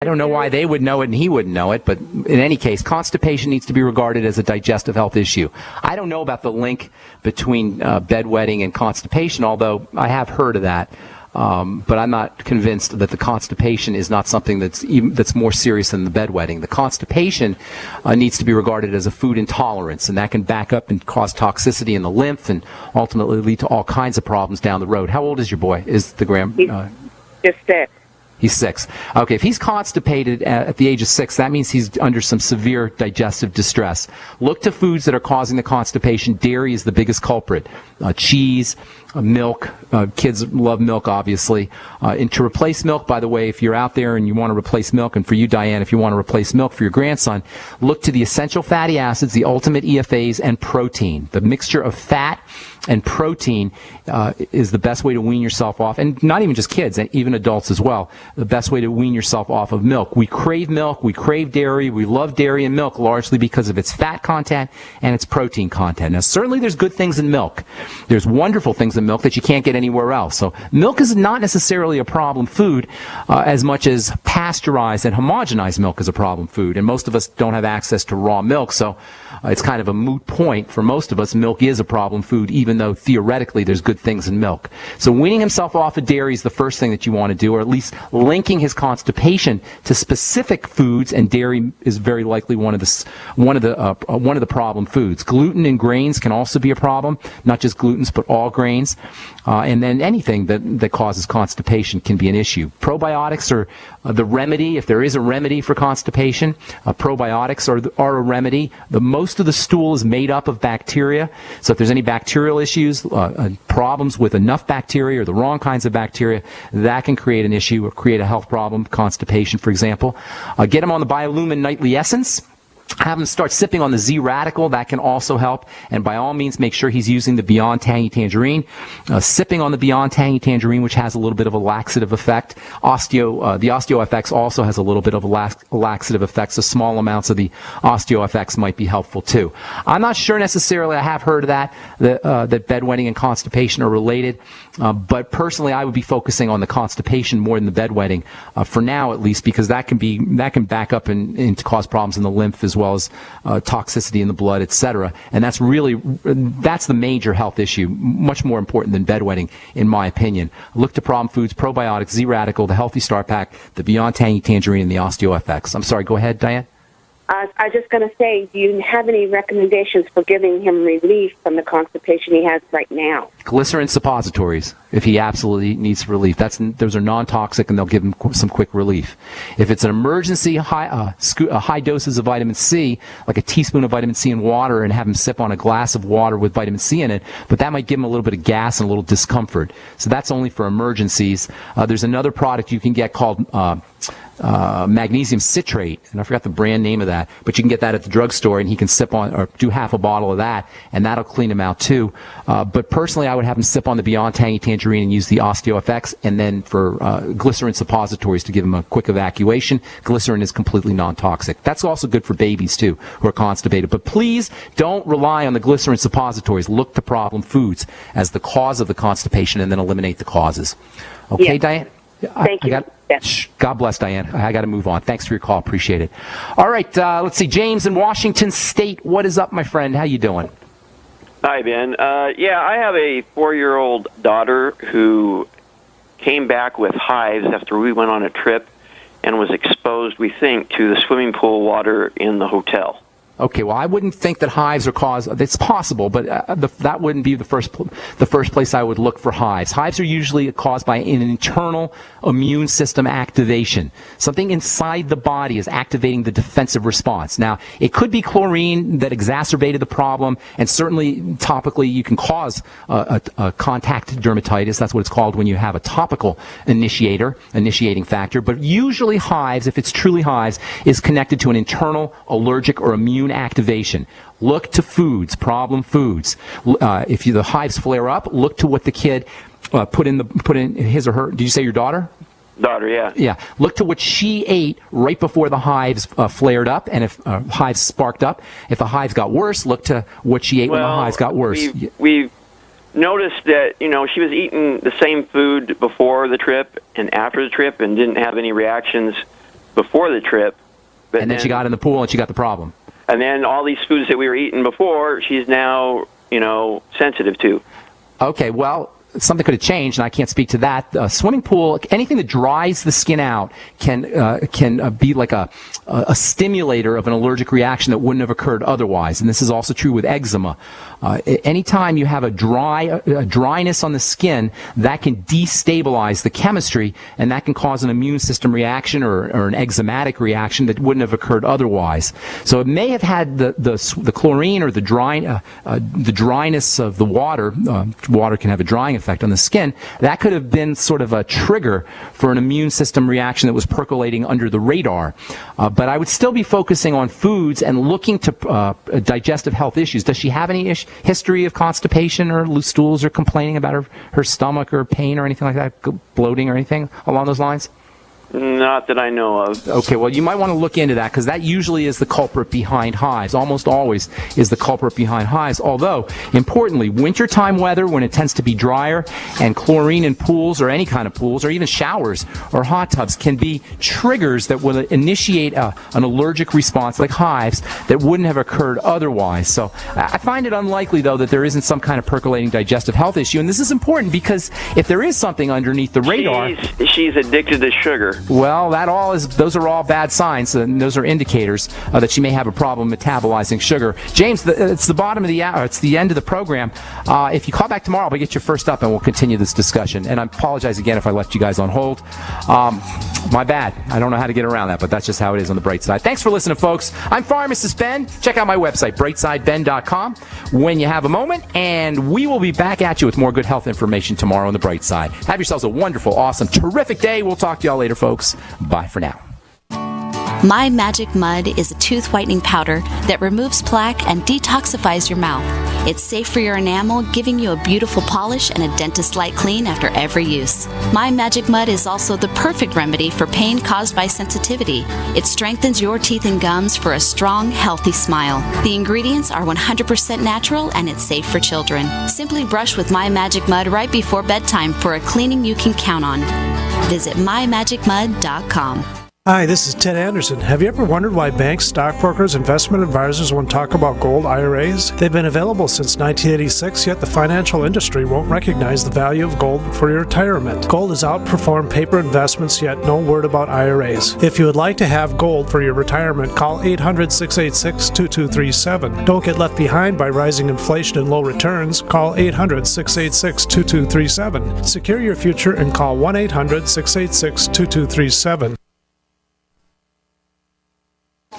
I don't know why they would know it and he wouldn't know it, but in any case, constipation needs to be regarded as a digestive health issue. I don't know about the link between bedwetting and constipation, although I have heard of that. But I'm not convinced that the constipation is not something that's more serious than the bedwetting. The constipation needs to be regarded as a food intolerance, and that can back up and cause toxicity in the lymph and ultimately lead to all kinds of problems down the road. How old is your boy? Is the Just 6. He's 6. Okay, if he's constipated at the age of 6, that means he's under some severe digestive distress. Look to foods that are causing the constipation. Dairy is the biggest culprit. Cheese, milk. Kids love milk, obviously. And to replace milk, by the way, if you're out there and you want to replace milk, and for you, Diane, if you want to replace milk for your grandson, look to the essential fatty acids, the ultimate EFAs, and protein. The mixture of fat and protein is the best way to wean yourself off, and not even just kids, even adults as well, the best way to wean yourself off of milk. We crave milk, we crave dairy, we love dairy and milk largely because of its fat content and its protein content. Now, certainly there's good things in milk. There's wonderful things in milk that you can't get anywhere else. So milk is not necessarily a problem food as much as pasteurized and homogenized milk is a problem food, and most of us don't have access to raw milk, so it's kind of a moot point for most of us. Milk is a problem food, even though theoretically there's good things in milk. So weaning himself off of dairy is the first thing that you want to do, or at least linking his constipation to specific foods, and dairy is very likely one of the problem foods. Gluten and grains can also be a problem, not just glutens, but all grains. And then anything that causes constipation can be an issue. Probiotics are the remedy, if there is a remedy for constipation. Probiotics are a remedy. Most of the stool is made up of bacteria, so if there's any bacterial issues, problems with enough bacteria or the wrong kinds of bacteria, that can create an issue or create a health problem, constipation, for example. Get him on the Biolumin Nightly Essence. Have him start sipping on the Z Radical. That can also help. And by all means, make sure he's using the Beyond Tangy Tangerine. Sipping on the Beyond Tangy Tangerine, which has a little bit of a laxative effect. The OsteoFX also has a little bit of a laxative effect, so small amounts of the OsteoFX might be helpful too. I'm not sure necessarily, I have heard of that bedwetting and constipation are related, but personally I would be focusing on the constipation more than the bedwetting, for now at least, because that can back up and to cause problems in the lymph as well as toxicity in the blood, etc. And that's the major health issue, much more important than bedwetting, in my opinion. Look to problem foods, probiotics, Z Radical, the Healthy Start Pack, the Beyond Tangy Tangerine, and the OsteoFX. I'm sorry, go ahead, Diane. I was just going to say, do you have any recommendations for giving him relief from the constipation he has right now? Glycerin suppositories, if he absolutely needs relief. Those are non-toxic, and they'll give him some quick relief. If it's an emergency, high doses of vitamin C, like a teaspoon of vitamin C in water, and have him sip on a glass of water with vitamin C in it, but that might give him a little bit of gas and a little discomfort. So that's only for emergencies. There's another product you can get called magnesium citrate, and I forgot the brand name of that, but you can get that at the drugstore, and he can sip on or do half a bottle of that, and that'll clean him out too. But personally, I would have him sip on the Beyond Tangy Tangerine and use the OsteoFX, and then for glycerin suppositories to give him a quick evacuation. Glycerin is completely non-toxic. That's also good for babies too who are constipated. But please don't rely on the glycerin suppositories. Look to problem foods as the cause of the constipation, and then eliminate the causes. Okay, yes. Diane? Thank you. God bless, Diane. I got to move on. Thanks for your call. Appreciate it. All right, let's see. James in Washington State. What is up, my friend? How you doing? Hi, Ben. I have a 4-year-old daughter who came back with hives after we went on a trip and was exposed, we think, to the swimming pool water in the hotel. Okay, well, I wouldn't think that hives are caused. It's possible, but that wouldn't be the first place I would look for hives. Hives are usually caused by an internal immune system activation. Something inside the body is activating the defensive response. Now, it could be chlorine that exacerbated the problem, and certainly topically you can cause a contact dermatitis. That's what it's called when you have a topical initiating factor. But usually hives, if it's truly hives, is connected to an internal allergic or immune activation. Look to foods, problem foods. If the hives flare up, look to what the kid put in his or her. Did you say your daughter? Daughter, yeah. Yeah. Look to what she ate right before the hives flared up, and if hives sparked up. If the hives got worse, look to what she ate when the hives got worse. We've noticed that she was eating the same food before the trip and after the trip, and didn't have any reactions before the trip. But And then she got in the pool and she got the problem. And then all these foods that we were eating before, she's now, sensitive to. Okay, well, something could have changed, and I can't speak to that. Swimming pool, anything that dries the skin out can be like a stimulator of an allergic reaction that wouldn't have occurred otherwise. And this is also true with eczema. Anytime you have a dryness on the skin, that can destabilize the chemistry, and that can cause an immune system reaction or an eczematic reaction that wouldn't have occurred otherwise. So it may have had the chlorine or the dryness of the water. Water can have a drying effect on the skin. That could have been sort of a trigger for an immune system reaction that was percolating under the radar. But I would still be focusing on foods and looking to digestive health issues. Does she have any history of constipation or loose stools or complaining about her stomach or pain or anything like that, bloating or anything along those lines? Not that I know of. Okay, well, you might want to look into that because that usually is the culprit behind hives. Almost always is the culprit behind hives. Although, importantly, wintertime weather when it tends to be drier and chlorine in pools or any kind of pools or even showers or hot tubs can be triggers that will initiate an allergic response like hives that wouldn't have occurred otherwise. So I find it unlikely, though, that there isn't some kind of percolating digestive health issue. And this is important because if there is something underneath the radar... She's addicted to sugar. Well, those are all bad signs, and those are indicators that she may have a problem metabolizing sugar. James, it's the bottom of the hour. It's the end of the program. If you call back tomorrow, I'll get you first up, and we'll continue this discussion. And I apologize again if I left you guys on hold. My bad. I don't know how to get around that, but that's just how it is on the bright side. Thanks for listening, folks. I'm Pharmacist Ben. Check out my website, brightsideben.com, when you have a moment, and we will be back at you with more good health information tomorrow on the bright side. Have yourselves a wonderful, awesome, terrific day. We'll talk to y'all later, folks. Bye for now. My Magic Mud is a tooth whitening powder that removes plaque and detoxifies your mouth. It's safe for your enamel, giving you a beautiful polish and a dentist-like clean after every use. My Magic Mud is also the perfect remedy for pain caused by sensitivity. It strengthens your teeth and gums for a strong, healthy smile. The ingredients are 100% natural and it's safe for children. Simply brush with My Magic Mud right before bedtime for a cleaning you can count on. Visit mymagicmud.com. Hi, this is Ted Anderson. Have you ever wondered why banks, stockbrokers, investment advisors won't talk about gold IRAs? They've been available since 1986, yet the financial industry won't recognize the value of gold for your retirement. Gold has outperformed paper investments, yet no word about IRAs. If you would like to have gold for your retirement, call 800-686-2237. Don't get left behind by rising inflation and low returns. Call 800-686-2237. Secure your future and call 1-800-686-2237.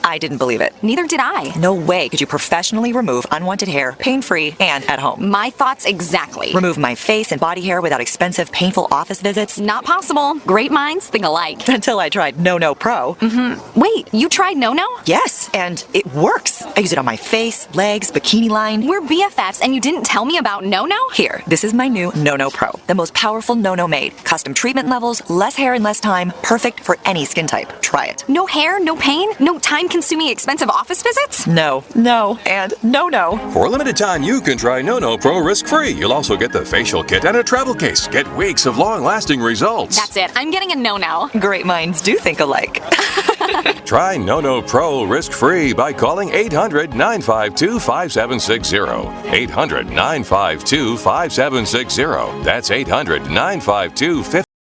I didn't believe it. Neither did I. No way could you professionally remove unwanted hair, pain-free, and at home. My thoughts exactly. Remove my face and body hair without expensive, painful office visits? Not possible. Great minds think alike. Until I tried No Pro. Wait, you tried No? Yes, and it works. I use it on my face, legs, bikini line. We're BFFs and you didn't tell me about No? Here, this is my new No Pro. The most powerful No made. Custom treatment levels, less hair in less time. Perfect for any skin type. Try it. No hair, no pain, no time-consuming expensive office visits? No, and no. For a limited time, you can try No Pro risk-free. You'll also get the facial kit and a travel case. Get weeks of long-lasting results. That's it. I'm getting a No. Great minds do think alike. Try No Pro risk-free by calling 800-952-5760. 800-952-5760. That's 800-952-5760.